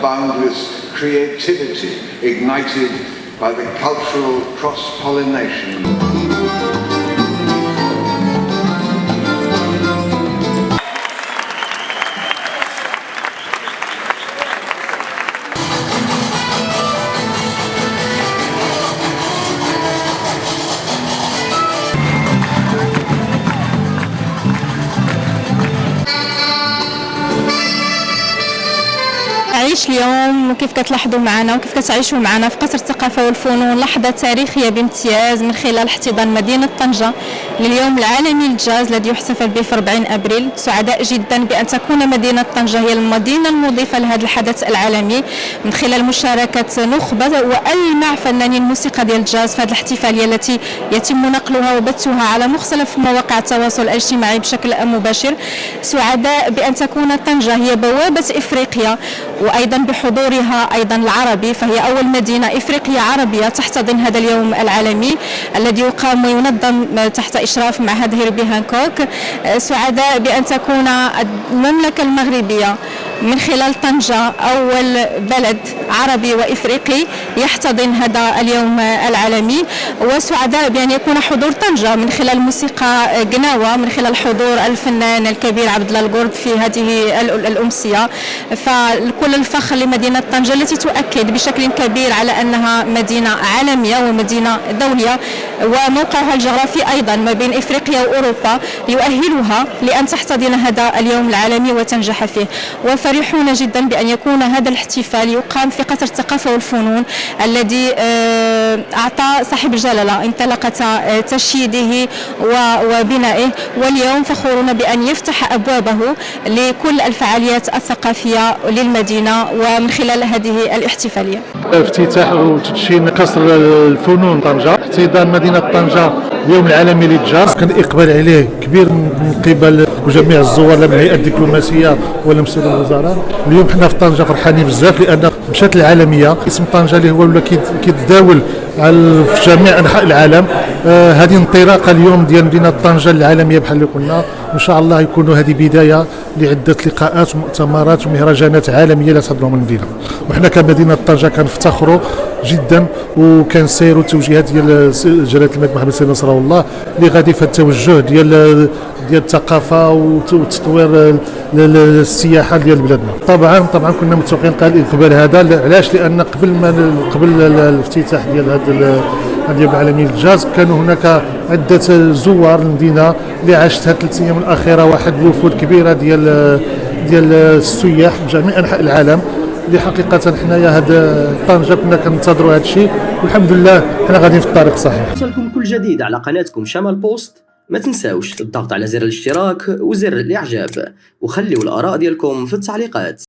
boundless creativity ignited by the cultural cross-pollination. نعيش اليوم كيف كتلاحظوا معنا وكيف كتعيشوا معنا في قصر الثقافة والفنون لحظة تاريخية بامتياز من خلال احتضان مدينة طنجة لليوم العالمي للجاز الذي يحتفل به في 40 أبريل. سعداء جدا بأن تكون مدينة طنجة هي المدينة المضيفة لهذا الحدث العالمي من خلال مشاركة نخبة وألمع فنانين الموسيقى ديال الجاز في هذه الاحتفالية التي يتم نقلها وبثها على مختلف مواقع التواصل الاجتماعي بشكل مباشر. سعداء بأن تكون طنجة هي بوابة إفريقيا وأيضا بحضورها أيضا العربي، فهي أول مدينة إفريقية عربية تحتضن هذا اليوم العالمي الذي يقام وينظم تحت إشراف معهد هيربي هانكوك. سعداء بأن تكون المملكة المغربية من خلال طنجة أول بلد عربي وإفريقي يحتضن هذا اليوم العالمي، وسعداء بأن يكون حضور طنجة من خلال موسيقى قناوة من خلال حضور الفنان الكبير عبد الله القرد في هذه الأمسية. فكل الفخر لمدينة طنجة التي تؤكد بشكل كبير على أنها مدينة عالمية ومدينة دولية، وموقعها الجغرافي أيضا ما بين إفريقيا وأوروبا يؤهلها لأن تحتضن هذا اليوم العالمي وتنجح فيه. وفرحون جدا بأن يكون هذا الاحتفال يقام في قصر الثقافة والفنون الذي أعطى صاحب الجلالة انطلاقة تشييده وبنائه، واليوم فخورون بأن يفتح أبوابه لكل الفعاليات الثقافية للمدينة ومن خلال هذه الاحتفالية. افتتاح وتدشين قصر الفنون طنجة، احتضان مدينة طنجة اليوم العالمي للجاز، كان الإقبال عليه كبير من قبل جميع الزوار لا من الهيئات الدبلوماسية ولا من سيد الوزراء. اليوم حنا في طنجة فرحانين بزاف لأن مشات العالمية، اسم طنجة اللي هو ولا كيتداول في جميع أنحاء العالم. هذه انطلاقة اليوم ديال مدينة طنجة العالمية بحال اللي قلنا، إن شاء الله يكونوا هذه بداية لعدة لقاءات ومؤتمرات ومهرجانات عالمية لا تضمن المدينة. وحنا كمدينة طنجة كنفتخروا جدا وكنسيروا التوجيهات ديال جلالة الملك محمد سيدنا نصره الله اللي غادي في التوجه ديال الثقافة وتطوير السياحة ديال بلادنا. طبعا كنا متوقعين الإقبال هذا، علاش؟ لأن قبل الافتتاح ديال هذا اليوم العالمي للجاز كانوا هناك عدة زوار المدينة اللي عاشت هذه 3 أيام الأخيرة واحد الوفود كبيرة ديال السياح من جميع أنحاء العالم، اللي حقيقة حنايا هذا طنجة كنا كننتظروا هذا الشيء والحمد لله حنا غاديين في الطريق الصحيح. يوصلكم كل جديد على قناتكم شمال بوست، ما تنساوش الضغط على زر الاشتراك وزر الإعجاب، وخليوا الآراء ديالكم في التعليقات.